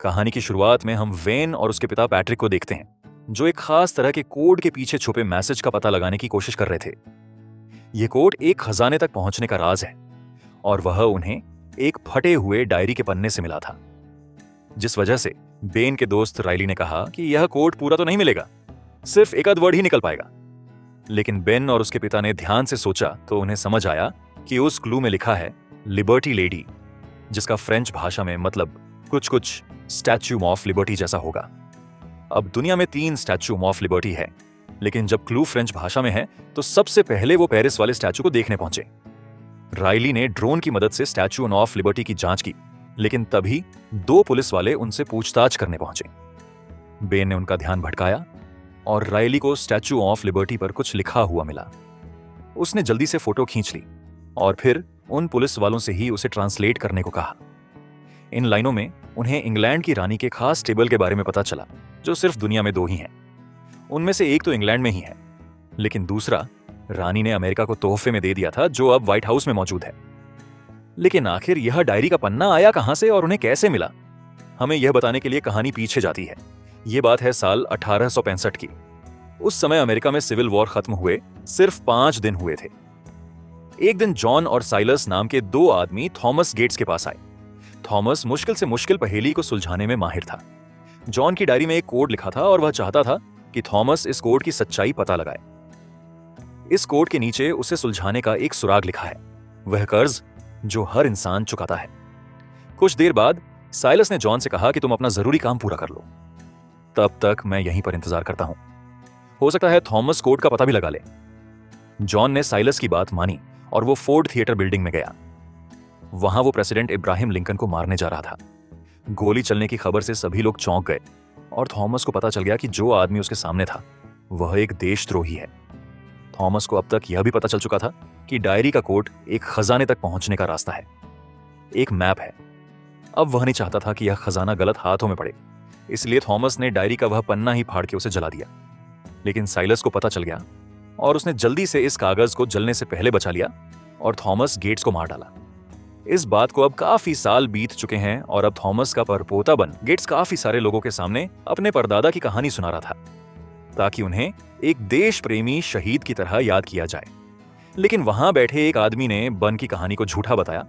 कहानी की शुरुआत में हम वेन और उसके पिता पैट्रिक को देखते हैं, जो एक खास तरह के कोड के पीछे छुपे मैसेज का पता लगाने की कोशिश कर रहे थे। यह कोड एक खजाने तक पहुंचने का राज है और वह उन्हें एक फटे हुए डायरी के पन्ने से मिला था, जिस वजह से बेन के दोस्त राइली ने कहा कि यह कोड पूरा तो नहीं मिलेगा, सिर्फ एक आध वर्ड ही निकल पाएगा। लेकिन बेन और उसके पिता ने ध्यान से सोचा तो उन्हें समझ आया कि उस क्लू में लिखा है लिबर्टी लेडी, जिसका फ्रेंच भाषा में मतलब कुछ कुछ स्टैच्यू ऑफ लिबर्टी जैसा होगा। अब दुनिया में 3 स्टैच्यू ऑफ लिबर्टी है, लेकिन जब क्लू फ्रेंच भाषा में है तो सबसे पहले वो पेरिस वाले स्टैच्यू को देखने पहुंचे। राइली ने ड्रोन की मदद से स्टैच्यू ऑफ लिबर्टी की जांच की, लेकिन तभी 2 पुलिस वाले उनसे पूछताछ करने पहुंचे। बेन ने उनका ध्यान भटकाया और राइली को स्टैच्यू ऑफ लिबर्टी पर कुछ लिखा हुआ मिला। उसने जल्दी से फोटो खींच ली और फिर उन पुलिस वालों से ही उसे ट्रांसलेट करने को कहा। इन लाइनों में उन्हें इंग्लैंड की रानी के खास टेबल के बारे में पता चला, जो सिर्फ दुनिया में 2 ही हैं। उनमें से एक तो इंग्लैंड में ही है, लेकिन दूसरा रानी ने अमेरिका को तोहफे में दे दिया था, जो अब व्हाइट हाउस में मौजूद है। लेकिन आखिर यह डायरी का पन्ना आया कहां से और उन्हें कैसे मिला? हमें यह बताने के लिए कहानी पीछे जाती है। यह बात है साल 1865 की। उस समय अमेरिका में सिविल वॉर खत्म हुए सिर्फ 5 दिन हुए थे। एक दिन जॉन और साइलस नाम के 2 आदमी थॉमस गेट्स के पास आए। थॉमस मुश्किल से मुश्किल पहेली को सुलझाने में माहिर था। जॉन की डायरी में एक कोड लिखा था और वह चाहता था कि थॉमस इस कोड की सच्चाई पता लगाए। इस कोड के नीचे उसे सुलझाने का एक सुराग लिखा है, वह कर्ज जो हर इंसान चुकाता है। कुछ देर बाद साइलस ने जॉन से कहा कि तुम अपना जरूरी काम पूरा कर लो, तब तक मैं यहीं पर इंतजार करता हूं। हो सकता है थॉमस कोड का पता भी लगा ले। जॉन ने साइलस की बात मानी और वो फोर्ड थिएटर बिल्डिंग में गया। वहां वो प्रेसिडेंट इब्राहिम लिंकन को मारने जा रहा था। गोली चलने की खबर से सभी लोग चौंक गए और थॉमस को पता चल गया कि जो आदमी उसके सामने था वह एक देशद्रोही है। थॉमस को अब तक यह भी पता चल चुका था कि डायरी का कोड एक खजाने तक पहुंचने का रास्ता है, एक मैप है। अब वह नहीं चाहता था कि यह खजाना गलत हाथों में पड़े, इसलिए थॉमस ने डायरी का वह पन्ना ही फाड़ के उसे जला दिया। लेकिन साइलस को पता चल गया और उसने जल्दी से इस कागज को जलने से पहले बचा लिया और थॉमस गेट्स को मार डाला। इस बात को अब काफी साल बीत चुके हैं और अब थॉमस का परपोता बन गेट्स काफी सारे लोगों के सामने अपने परदादा की कहानी सुना रहा था, ताकि उन्हें एक देश प्रेमी शहीद की तरह याद किया जाए। लेकिन वहां बैठे एक आदमी ने बन की कहानी को झूठा बताया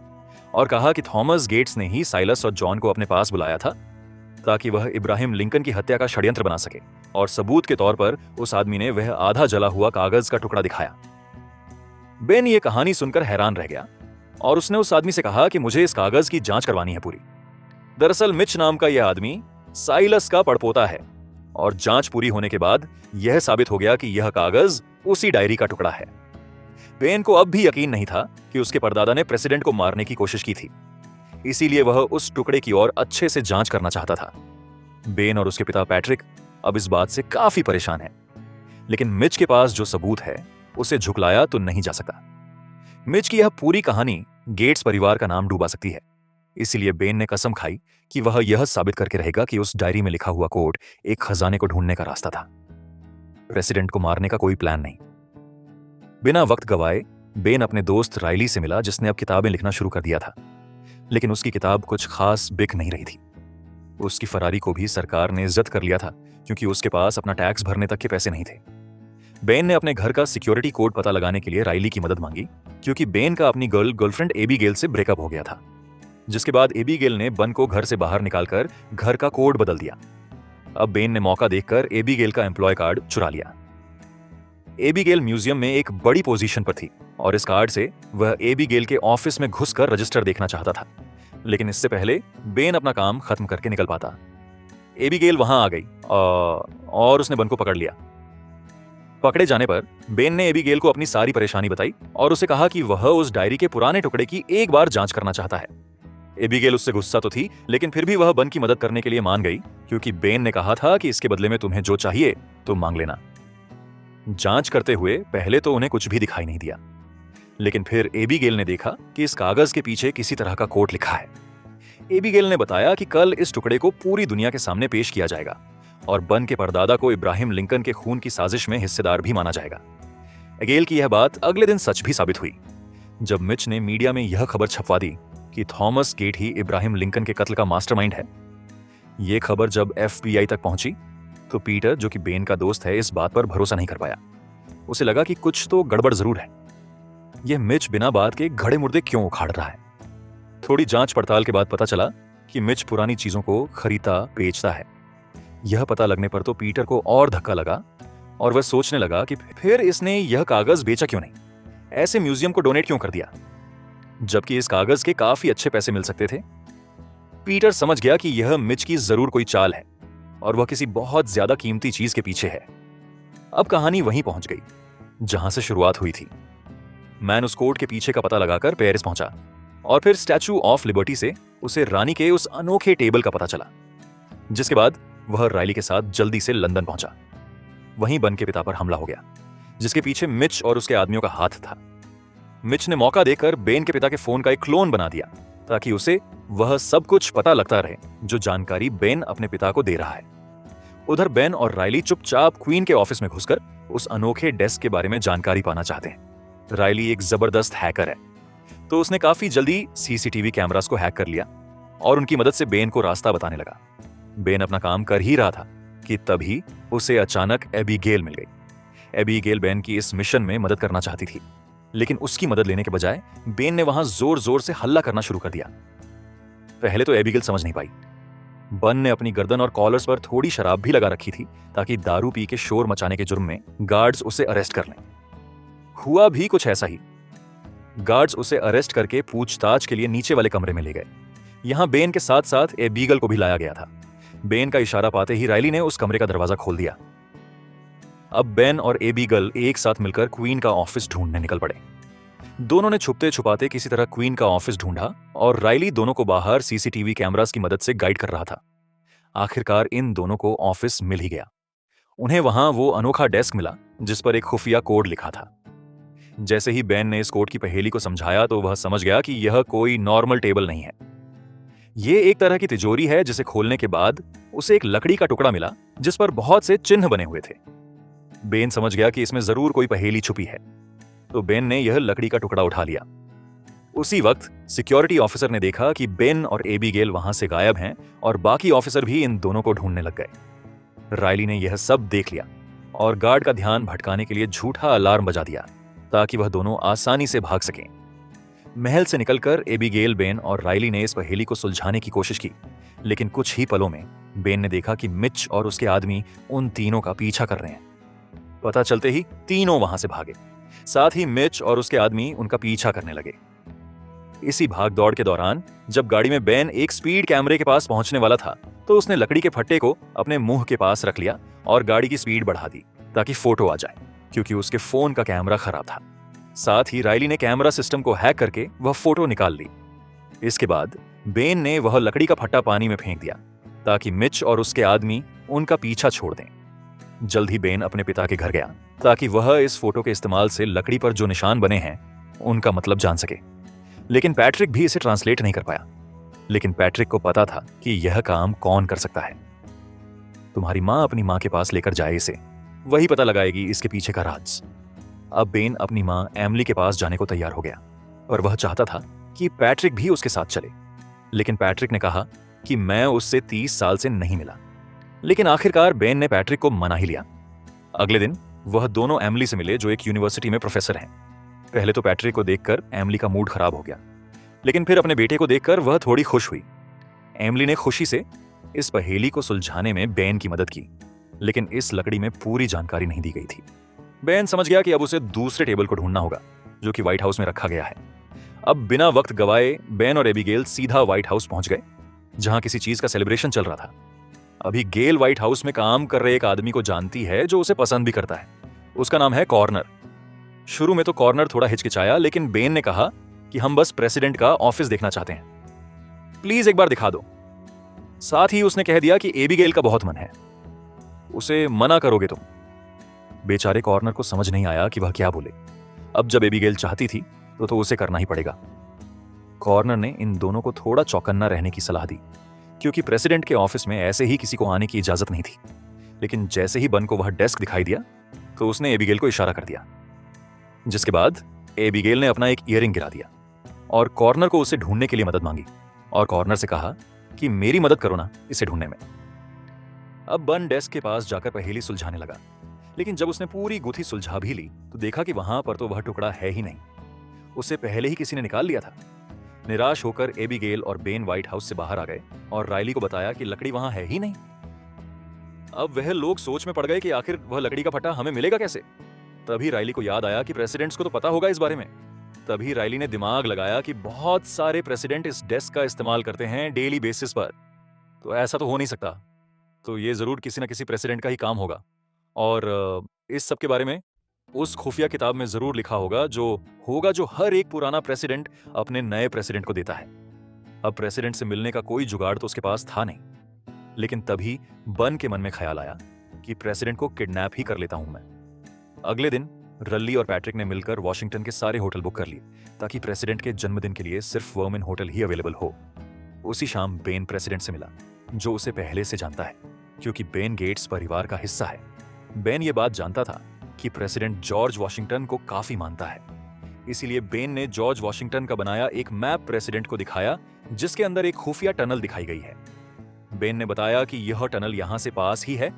और कहा कि थॉमस गेट्स ने ही साइलस और जॉन को अपने पास बुलाया था ताकि वह इब्राहिम लिंकन की हत्या का षड्यंत्र बना सके, और सबूत के तौर पर उस आदमी ने वह आधा जला हुआ कागज का टुकड़ा दिखाया। बेन ये कहानी सुनकर हैरान रह गया और उसने उस आदमी से कहा कि मुझे इस कागज की जांच करवानी है पूरी। दरअसल मिच नाम का यह आदमी साइलस का पड़पोता है और जांच पूरी होने के बाद यह साबित हो गया कि यह कागज उसी डायरी का टुकड़ा है। बेन को अब भी यकीन नहीं था कि उसके परदादा ने प्रेसिडेंट को मारने की कोशिश की थी, इसीलिए वह उस टुकड़े की ओर अच्छे से जांच करना चाहता था। बेन और उसके पिता पैट्रिक अब इस बात से काफी परेशान है, लेकिन मिच के पास जो सबूत है उसे झुकलाया तो नहीं जा सकता। मिच की यह पूरी कहानी गेट्स परिवार का नाम डूबा सकती है, इसीलिए बेन ने कसम खाई कि वह यह साबित करके रहेगा कि उस डायरी में लिखा हुआ कोड एक खजाने को ढूंढने का रास्ता था, प्रेसिडेंट को मारने का कोई प्लान नहीं। बिना वक्त गवाए बेन अपने दोस्त राइली से मिला, जिसने अब किताबें लिखना शुरू कर दिया था, लेकिन उसकी किताब कुछ खास बिक नहीं रही थी। उसकी फरारी को भी सरकार ने इज्जत कर लिया था, क्योंकि उसके पास अपना टैक्स भरने तक के पैसे नहीं थे। बेन ने अपने घर का सिक्योरिटी कोड पता लगाने के लिए राइली की मदद मांगी, क्योंकि बेन का अपनी गर्लफ्रेंड एबीगेल से ब्रेकअप हो गया था, जिसके बाद एबीगेल ने बन को घर से बाहर निकालकर घर का कोड बदल दिया। अब बेन ने मौका देखकर एबीगेल का एम्प्लॉय कार्ड चुरा लिया। एबीगेल म्यूजियम में एक बड़ी पोजीशन पर थी और इस कार्ड से वह एबीगेल के ऑफिस में घुसकर रजिस्टर देखना चाहता था, लेकिन इससे पहले बेन अपना काम खत्म करके निकल पाता। एबीगेल वहां आ गई और उसने बन को पकड़ लिया। पकड़े जाने पर बेन ने एबीगेल को अपनी सारी परेशानी बताई और उसे कहा कि वह उस डायरी के पुराने टुकड़े की एक बार जांच करना चाहता है। एबीगेल उससे गुस्सा तो थी, लेकिन फिर भी वह बन की मदद करने के लिए मान गई, क्योंकि बेन ने कहा था कि इसके बदले में तुम्हें जो चाहिए तुम मांग लेना। जांच करते हुए पहले तो उन्हें कुछ भी दिखाई नहीं दिया, लेकिन फिर एबीगेल ने देखा कि इस कागज के पीछे किसी तरह का कोड लिखा है। एबीगेल ने बताया कि कल इस टुकड़े को पूरी दुनिया के सामने पेश किया जाएगा और बन के परदादा को इब्राहिम लिंकन के खून की साजिश में हिस्सेदार भी माना जाएगा। एगेल की यह बात अगले दिन सच भी साबित हुई, जब मिच ने मीडिया में यह खबर छपवा दी कि थॉमस गेट ही इब्राहिम लिंकन के कत्ल का मास्टरमाइंड है। ये खबर जब FBI तक पहुंची तो पीटर, जो कि बेन का दोस्त है, इस बात पर भरोसा नहीं कर पाया। उसे लगा कि कुछ तो गड़बड़ जरूर है। यह मिच बिना बात के घड़े मुर्दे क्यों उखाड़ रहा है? थोड़ी जांच पड़ताल के बाद पता चला कि मिच पुरानी चीजों को खरीदता बेचता है। यह पता लगने पर तो पीटर को और धक्का लगा और वह सोचने लगा कि फिर इसने यह कागज बेचा क्यों नहीं, ऐसे म्यूजियम को डोनेट क्यों कर दिया, जबकि इस कागज के काफी अच्छे पैसे मिल सकते थे। पीटर समझ गया कि यह मिच की जरूर कोई चाल है और वह किसी बहुत ज्यादा कीमती चीज के पीछे है। अब कहानी वहीं पहुंच गई जहां से शुरुआत हुई थी। मैन उस कोट के पीछे का पता लगाकर पेरिस पहुंचा और फिर स्टैचू ऑफ लिबर्टी से उसे रानी के उस अनोखे टेबल का पता चला, जिसके बाद वह राइली के साथ जल्दी से लंदन पहुंचा। वहीं बन के पिता पर हमला हो गया, जिसके पीछे मिच और उसके आदमियों का हाथ था। मिच ने मौका देकर बेन के पिता के फोन का एक क्लोन बना दिया ताकि उसे वह सब कुछ पता लगता रहे जो जानकारी बेन अपने पिता को दे रहा है। उधर बेन और राइली चुपचाप क्वीन के ऑफिस में घुसकर उस अनोखे डेस्क के बारे में जानकारी पाना चाहते हैं। राइली एक जबरदस्त हैकर है, तो उसने काफी जल्दी सीसीटीवी कैमरास को हैक कर लिया और उनकी मदद से बेन को रास्ता बताने लगा। बेन अपना काम कर ही रहा था कि तभी उसे अचानक एबीगेल मिल गई। एबीगेल बेन की इस मिशन में मदद करना चाहती थी, लेकिन उसकी मदद लेने के बजाय बेन ने वहां जोर जोर से हल्ला करना शुरू कर दिया। पहले तो एबीगेल समझ नहीं पाई। बन ने अपनी गर्दन और कॉलर्स पर थोड़ी शराब भी लगा रखी थी ताकि दारू पी के शोर मचाने के जुर्म में गार्ड्स उसे अरेस्ट कर लें। हुआ भी कुछ ऐसा ही। गार्ड्स उसे अरेस्ट करके पूछताछ के लिए नीचे वाले कमरे में ले गए। यहां बेन के साथ साथ एबीगेल को भी लाया गया था। बेन का इशारा पाते ही राइली ने उस कमरे का दरवाजा खोल दिया। अब बेन और एबीगेल एक साथ मिलकर क्वीन का ऑफिस ढूंढने निकल पड़े। दोनों ने छुपते छुपाते किसी तरह क्वीन का ऑफिस ढूंढा और राइली दोनों को बाहर सीसीटीवी कैमरास की मदद से गाइड कर रहा था। आखिरकार इन दोनों को ऑफिस मिल ही गया। उन्हें वहां वो अनोखा डेस्क मिला जिस पर एक खुफिया कोड लिखा था। जैसे ही बेन ने इस कोड की पहेली को समझाया तो वह समझ गया कि यह कोई नॉर्मल टेबल नहीं है। यह एक तरह की तिजोरी है जिसे खोलने के बाद उसे एक लकड़ी का टुकड़ा मिला जिस पर बहुत से चिन्ह बने हुए थे। बेन समझ गया कि इसमें जरूर कोई पहेली छुपी है, तो बेन ने यह लकड़ी का टुकड़ा उठा लिया। उसी वक्त सिक्योरिटी ऑफिसर ने देखा कि बेन और एबीगेल वहां से गायब हैं और बाकी ऑफिसर भी इन दोनों को ढूंढने लग गए। राइली ने यह सब देख लिया और गार्ड का ध्यान भटकाने के लिए झूठा अलार्म बजा दिया ताकि वह दोनों आसानी से भाग सकें। महल से निकलकर एबीगेल, बेन और राइली ने इस पहेली को सुलझाने की कोशिश की, लेकिन कुछ ही पलों में बेन ने देखा कि मिच और उसके आदमी उन तीनों का पीछा कर रहे हैं। पता चलते ही तीनों वहां से भागे, साथ ही मिच और उसके आदमी उनका पीछा करने लगे। इसी भाग दौड़ के दौरान जब गाड़ी में बेन एक स्पीड कैमरे के पास पहुंचने वाला था तो उसने लकड़ी के फट्टे को अपने मुंह के पास रख लिया और गाड़ी की स्पीड बढ़ा दी ताकि फोटो आ जाए, क्योंकि उसके फोन का कैमरा खराब था। साथ ही राइली ने कैमरा सिस्टम को हैक करके वह फोटो निकाल ली। इसके बाद बेन ने वह लकड़ी का फट्टा पानी में फेंक दिया ताकि मिच और उसके आदमी उनका पीछा छोड़ दें। जल्द ही बेन अपने पिता के घर गया ताकि वह इस फोटो के इस्तेमाल से लकड़ी पर जो निशान बने हैं उनका मतलब जान सके, लेकिन पैट्रिक भी इसे ट्रांसलेट नहीं कर पाया। लेकिन पैट्रिक को पता था कि यह काम कौन कर सकता है। तुम्हारी माँ अपनी माँ के पास लेकर जाए इसे, वही पता लगाएगी इसके पीछे का राज। अब बेन अपनी माँ एमिली के पास जाने को तैयार हो गया और वह चाहता था कि पैट्रिक भी उसके साथ चले, लेकिन पैट्रिक ने कहा कि मैं उससे 30 साल से नहीं मिला। लेकिन आखिरकार बेन ने पैट्रिक को मना ही लिया। अगले दिन वह दोनों एमिली से मिले जो एक यूनिवर्सिटी में प्रोफेसर हैं। पहले तो पैट्रिक को देखकर एमिली का मूड खराब हो गया, लेकिन फिर अपने बेटे को देखकर वह थोड़ी खुश हुई। एमिली ने खुशी से इस पहेली को सुलझाने में बेन की मदद की, लेकिन इस लकड़ी में पूरी जानकारी नहीं दी गई थी। बेन समझ गया कि अब उसे दूसरे टेबल को ढूंढना होगा जो कि व्हाइट हाउस में रखा गया है। अब बिना वक्त गवाए बेन और एबीगेल सीधा व्हाइट हाउस पहुंच गए जहां किसी चीज का सेलिब्रेशन चल रहा था। अभी गेल व्हाइट हाउस में काम कर रहे एक आदमी को जानती है जो उसे पसंद भी करता है। उसका नाम है कॉर्नर। शुरू में तो कॉर्नर थोड़ा हिचकिचाया, लेकिन बेन ने कहा कि हम बस प्रेसिडेंट का ऑफिस देखना चाहते हैं, प्लीज एक बार दिखा दो। साथ ही उसने कह दिया कि एबीगेल का बहुत मन है, उसे मना करोगे तुम? बेचारे कॉर्नर को समझ नहीं आया कि वह क्या बोले। अब जब एबीगेल चाहती थी तो उसे करना ही पड़ेगा। कॉर्नर ने इन दोनों को थोड़ा चौकन्ना रहने की सलाह दी, क्योंकि प्रेसिडेंट के ऑफिस में ऐसे ही किसी को आने की इजाजत नहीं थी। लेकिन जैसे ही बन को वह डेस्क दिखाई दिया तो उसने एबीगेल को इशारा कर दिया, जिसके बाद एबीगेल ने अपना एक ईयरिंग गिरा दिया और कॉर्नर को उसे ढूंढने के लिए मदद मांगी और कॉर्नर से कहा कि मेरी मदद करो ना इसे ढूंढने में। अब बन डेस्क के पास जाकर पहेली सुलझाने लगा, लेकिन जब उसने पूरी गुत्थी सुलझा भी ली तो देखा कि वहां पर तो वह टुकड़ा है ही नहीं। उसे पहले ही किसी ने निकाल लिया था। निराश होकर एबिगेल और बेन व्हाइट हाउस से बाहर आ गए और राइली को बताया कि लकड़ी वहां है ही नहीं। अब वह लोग सोच में पड़ गए कि आखिर वह लकड़ी का फटा हमें मिलेगा कैसे। तभी राइली को याद आया कि प्रेसिडेंट्स को तो पता होगा इस बारे में। तभी राइली ने दिमाग लगाया कि बहुत सारे प्रेसिडेंट इस डेस्क का इस्तेमाल करते हैं डेली बेसिस पर, तो ऐसा तो हो नहीं सकता। तो ये जरूर किसी न किसी प्रेसिडेंट का ही काम होगा। और इस सब के बारे में उस खुफिया किताब में जरूर लिखा होगा जो हर एक पुराना प्रेसिडेंट अपने नए प्रेसिडेंट को देता है। अब प्रेसिडेंट से मिलने का कोई जुगाड़ तो उसके पास था नहीं, लेकिन तभी बन के मन में ख्याल आया कि प्रेसिडेंट को किडनैप ही कर लेता हूं मैं। अगले दिन रल्ली और पैट्रिक ने मिलकर वॉशिंगटन के सारे होटल बुक कर लिए ताकि प्रेसिडेंट के जन्मदिन के लिए सिर्फ वर्मिन होटल ही अवेलेबल हो। उसी शाम बेन प्रेसिडेंट से मिला, जो उसे पहले से जानता है क्योंकि बेन गेट्स परिवार का हिस्सा है। बेन ये बात जानता था कि प्रेसिडेंट जॉर्ज वॉशिंगटन को काफी मानता है, इसीलिए बेन ने जॉर्ज वॉशिंगटन का बनाया एक मैप प्रेसिडेंट को दिखाया जिसके अंदर एक खुफिया टनल दिखाई गई है। बेन ने बताया कि यह टनल यहां से पास ही है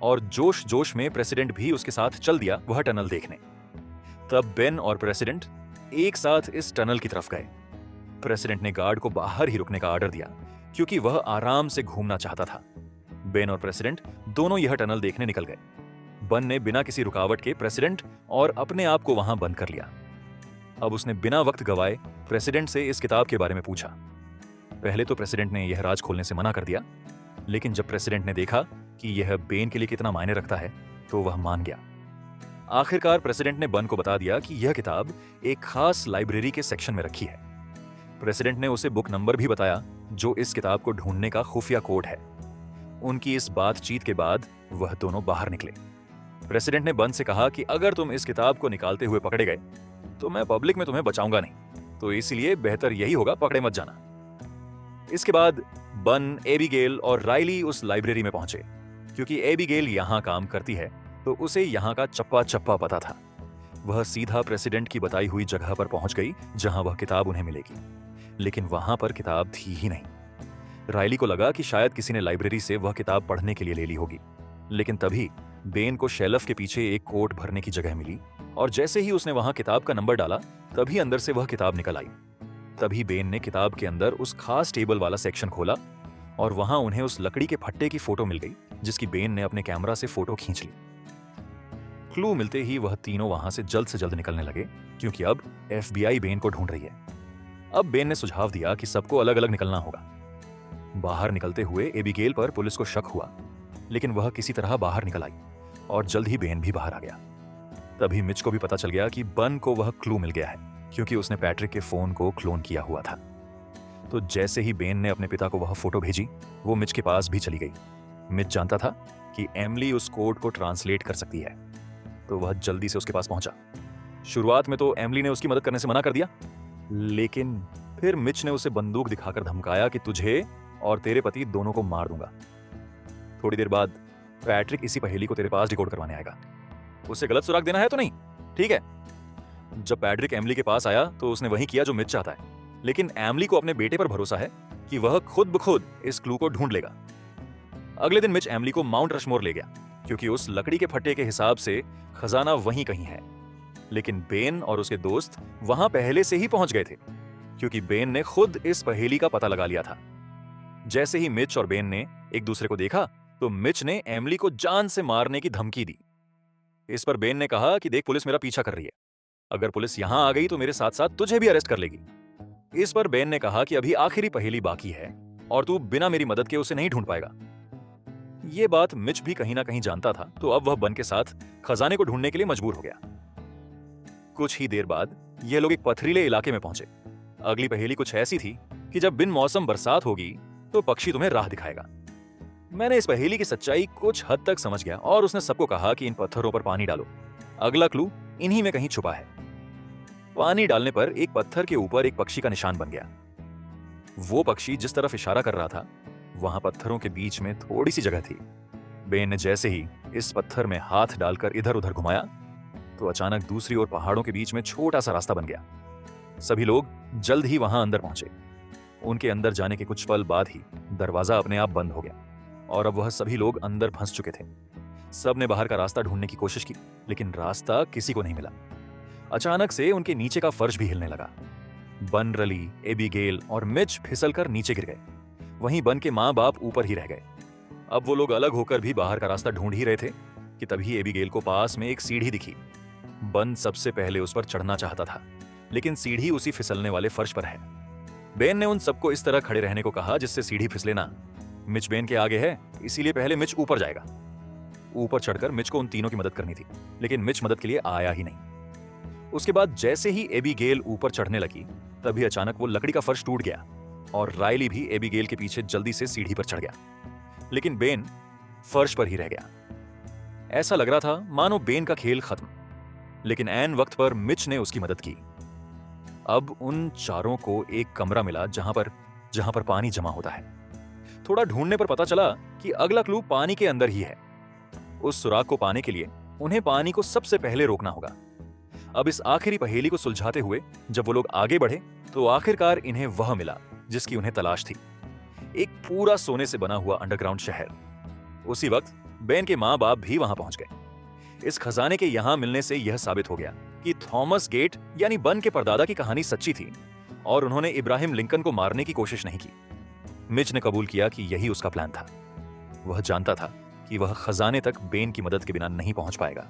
और जोश जोश में प्रेसिडेंट भी उसके साथ चल दिया वह टनल देखने। तब बेन और प्रेसिडेंट एक साथ इस टनल की तरफ गए। प्रेसिडेंट ने गार्ड को बाहर ही रुकने का ऑर्डर दिया क्योंकि वह आराम से घूमना चाहता था। बेन और प्रेसिडेंट दोनों यह टनल देखने निकल गए। बन ने बिना किसी रुकावट के प्रेसिडेंट और अपने आप को वहां बंद कर लिया। अब उसने बिना वक्त गवाए प्रेसिडेंट से इस किताब के बारे में पूछा। पहले तो प्रेसिडेंट ने यह राज खोलने से मना कर दिया, लेकिन जब प्रेसिडेंट ने देखा कि यह बेन के लिए कितना मायने रखता है तो वह मान गया। आखिरकार प्रेसिडेंट ने बन को बता दिया कि यह किताब एक खास लाइब्रेरी के सेक्शन में रखी है। प्रेसिडेंट ने उसे बुक नंबर भी बताया जो इस किताब को ढूंढने का खुफिया कोड है। उनकी इस बातचीत के बाद वह दोनों बाहर निकले। प्रेसिडेंट ने बन से कहा कि अगर तुम इस किताब को निकालते हुए पकड़े गए तो मैं पब्लिक में तुम्हें बचाऊंगा नहीं, तो इसलिए बेहतर यही होगा पकड़े मत जाना। इसके बाद बन, एबिगेल और राइली उस लाइब्रेरी में पहुंचे। क्योंकि एबिगेल यहां काम करती है तो उसे यहां का चप्पा चप्पा पता था। वह सीधा प्रेसिडेंट की बताई हुई जगह पर पहुंच गई जहां वह किताब उन्हें मिलेगी, लेकिन वहां पर किताब थी ही नहीं। राइली को लगा कि शायद किसी ने लाइब्रेरी से वह किताब पढ़ने के लिए ले ली होगी, लेकिन तभी बेन को शेल्फ के पीछे एक कोट भरने की जगह मिली और जैसे ही उसने वहां किताब का नंबर डाला तभी अंदर से वह किताब निकल आई। तभी बेन ने किताब के अंदर उस खास टेबल वाला सेक्शन खोला और वहां उन्हें उस लकड़ी के फट्टे की फोटो मिल गई जिसकी बेन ने अपने कैमरा से फोटो खींच ली। क्लू मिलते ही वह तीनों वहां से जल्द निकलने लगे क्योंकि अब एफबीआई बेन को ढूंढ रही है। अब बेन ने सुझाव दिया कि सबको अलग अलग निकलना होगा। बाहर निकलते हुए एबिगेल पर पुलिस को शक हुआ, लेकिन वह किसी तरह बाहर निकल आई और जल्द ही बेन भी बाहर आ गया। तभी मिच को भी पता चल गया कि बन को वह क्लू मिल गया है क्योंकि उसने पैट्रिक के फोन को क्लोन किया हुआ था। तो जैसे ही बेन ने अपने पिता को वह फोटो भेजी, वो मिच के पास भी चली गई। मिच जानता था कि एमिली उस कोड को ट्रांसलेट कर सकती है, तो वह जल्दी से उसके पास पहुंचा। शुरुआत में तो एमिली ने उसकी मदद करने से मना कर दिया, लेकिन फिर मिच ने उसे बंदूक दिखाकर धमकाया कि तुझे और तेरे पति दोनों को मार दूंगा। थोड़ी देर बाद पैट्रिक इसी पहेली को तेरे पास डिकोड करवाने आएगा। उसे गलत सुराग देना है तो नहीं, ठीक है? जब पैट्रिक एमिली के पास आया तो उसने वही किया जो मिच चाहता है, लेकिन एमिली को अपने बेटे पर भरोसा है कि वह खुद ब खुद इस क्लू को ढूंढ लेगा। अगले दिन मिच एमिली को माउंट रशमोर ले गया क्योंकि उस लकड़ी के फट्टे के हिसाब से खजाना वहीं कहीं है। लेकिन बेन और उसके दोस्त वहां पहले से ही पहुंच गए थे क्योंकि बेन ने खुद इस पहेली का पता लगा लिया था। जैसे ही मिच और बेन ने एक दूसरे को देखा तो मिच ने एमिली को जान से मारने की धमकी दी। इस पर बेन ने कहा कि देख, पुलिस मेरा पीछा कर रही है, अगर पुलिस यहां आ गई तो मेरे साथ साथ तुझे भी अरेस्ट कर लेगी। इस पर बेन ने कहा कि अभी आखिरी पहेली बाकी है और तू बिना मेरी मदद के उसे नहीं ढूंढ पाएगा। यह बात मिच भी कहीं ना कहीं जानता था, तो अब वह बन के साथ खजाने को ढूंढने के लिए मजबूर हो गया। कुछ ही देर बाद यह लोग एक पथरीले इलाके में पहुंचे। अगली पहेली कुछ ऐसी थी कि जब बिन मौसम बरसात होगी तो पक्षी तुम्हें राह दिखाएगा। मैंने इस पहेली की सच्चाई कुछ हद तक समझ गया और उसने सबको कहा कि इन पत्थरों पर पानी डालो। अगला क्लू इन्हीं में कहीं छुपा है। पानी डालने पर एक पत्थर के ऊपर एक पक्षी का निशान बन गया। वो पक्षी जिस तरफ इशारा कर रहा था वहां पत्थरों के बीच में थोड़ी सी जगह थी। बेन ने जैसे ही इस पत्थर में हाथ डालकर इधर उधर घुमाया तो अचानक दूसरी ओर पहाड़ों के बीच में छोटा सा रास्ता बन गया। सभी लोग जल्द ही वहां अंदर पहुंचे। उनके अंदर जाने के कुछ पल बाद ही दरवाजा अपने आप बंद हो गया और अब वह सभी लोग अंदर फंस चुके थे। सब ने बाहर का रास्ता ढूंढने की कोशिश की, लेकिन रास्ता किसी को नहीं मिला। अचानक से उनके नीचे का फर्श भी हिलने लगा। बन, रली, एबिगेल और मिच फिसलकर नीचे गिर गए। वहीं बन के माँ बाप ऊपर ही रह गए। अब वो लोग अलग होकर भी बाहर का रास्ता ढूंढ ही रहे थे कि तभी एबिगेल को पास में एक सीढ़ी दिखी। बन सबसे पहले उस पर चढ़ना चाहता था, लेकिन सीढ़ी उसी फिसलने वाले फर्श पर है। बेन ने उन सबको इस तरह खड़े रहने को कहा जिससे सीढ़ी फिसले ना। मिच बेन के आगे है, इसीलिए पहले मिच ऊपर जाएगा। ऊपर चढ़कर मिच को उन तीनों की मदद करनी थी, लेकिन मिच मदद के लिए आया ही नहीं। उसके बाद जैसे ही एबिगेल ऊपर चढ़ने लगी, तभी अचानक वो लकड़ी का फर्श टूट गया और रायली भी एबिगेल के पीछे जल्दी से सीढ़ी पर चढ़ गया, लेकिन बेन फर्श पर ही रह गया। ऐसा लग रहा था मानो बेन का खेल खत्म, लेकिन ऐन वक्त पर मिच ने उसकी मदद की। अब उन चारों को एक कमरा मिला जहां पर पानी जमा होता है। थोड़ा ढूंढने पर पता चला कि अगला क्लू पानी के अंदर ही है। उस सुराग को पाने के लिए उन्हें पानी को सबसे पहले रोकना होगा। अब इस आखिरी पहेली को सुलझाते हुए जब वो लोग आगे बढ़े तो आखिरकार इन्हें वह मिला जिसकी उन्हें तलाश थी, एक पूरा सोने से बना हुआ अंडरग्राउंड शहर। उसी वक्त बेन के माँ बाप भी वहां पहुंच गए। इस खजाने के यहां मिलने से यह साबित हो गया कि थॉमस गेट यानी बन के परदादा की कहानी सच्ची थी और उन्होंने इब्राहिम लिंकन को मारने की कोशिश नहीं की। मिच ने कबूल किया कि यही उसका प्लान था। वह जानता था कि वह खजाने तक बेन की मदद के बिना नहीं पहुंच पाएगा।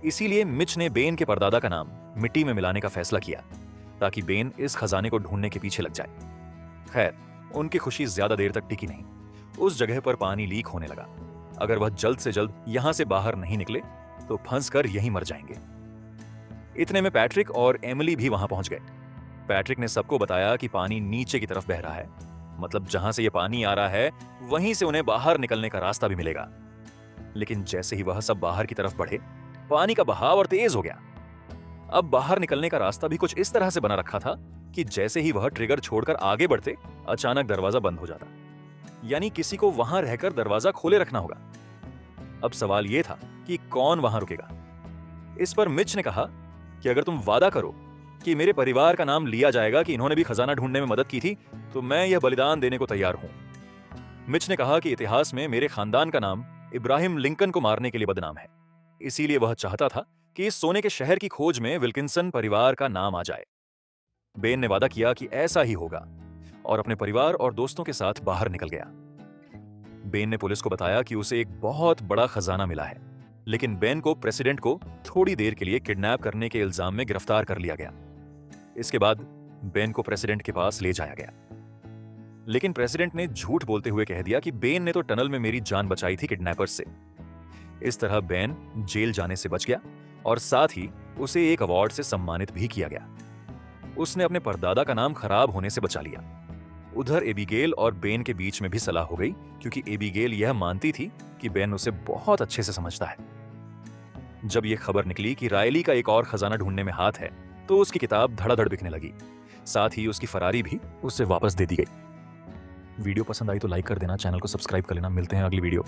इसीलिए मिच ने बेन के परदादा का नाम मिट्टी में मिलाने का फैसला किया ताकि बेन इस खजाने को ढूंढने के पीछे लग जाए। खैर, उनकी खुशी ज्यादा देर तक टिकी नहीं। उस जगह पर पानी लीक होने लगा। अगर वह जल्द से जल्द यहां से बाहर नहीं निकले तो फंसकर यहीं मर जाएंगे। इतने में पैट्रिक और एमिली भी वहां पहुंच गए। पैट्रिक ने सबको बताया कि पानी नीचे की तरफ बह रहा है, मतलब जहां से यह पानी आ रहा है वहीं से उन्हें बाहर निकलने का रास्ता भी मिलेगा। लेकिन जैसे ही वह सब बाहर की तरफ बढ़े, पानी का बहाव और तेज हो गया। अब बाहर निकलने का रास्ता भी कुछ इस तरह से बना रखा था कि जैसे ही वह ट्रिगर छोड़कर आगे बढ़ते, अचानक दरवाजा बंद हो जाता। यानी किसी को वहां रहकर दरवाजा खोले रखना होगा। अब सवाल यह था कि कौन वहां रुकेगा। इस पर मिच ने कहा कि अगर तुम वादा करो कि मेरे परिवार का नाम लिया जाएगा कि इन्होंने भी खजाना ढूंढने में मदद की थी, तो मैं यह बलिदान देने को तैयार हूं। मिच ने कहा कि इतिहास में मेरे खानदान का नाम इब्राहिम लिंकन को मारने के लिए बदनाम है, इसीलिए वह चाहता था कि इस सोने के शहर की खोज में विल्किंसन परिवार का नाम आ जाए। बेन ने वादा किया कि ऐसा ही होगा और अपने परिवार और दोस्तों के साथ बाहर निकल गया। बेन ने पुलिस को बताया कि उसे एक बहुत बड़ा खजाना मिला है, लेकिन बेन को प्रेसिडेंट को थोड़ी देर के लिए किडनैप करने के इल्जाम में गिरफ्तार कर लिया गया। इसके बाद बेन को प्रेसिडेंट के पास ले जाया गया, लेकिन प्रेसिडेंट ने झूठ बोलते हुए कह दिया कि बेन ने तो टनल में मेरी जान बचाई थी किडनैपर्स से। इस तरह बेन जेल जाने से बच गया और साथ ही उसे एक अवार्ड से सम्मानित भी किया गया। उसने अपने परदादा का नाम खराब होने से बचा लिया। उधर एबिगेल और बेन के बीच में भी सलाह हो गई, क्योंकि एबिगेल यह मानती थी कि बेन उसे बहुत अच्छे से समझता है। जब यह खबर निकली कि रायली का एक और खजाना ढूंढने में हाथ है, तो उसकी किताब धड़ाधड़ बिकने लगी। साथ ही उसकी फरारी भी उससे वापस दे दी गई। वीडियो पसंद आई तो लाइक कर देना, चैनल को सब्सक्राइब कर लेना। मिलते हैं अगली वीडियो।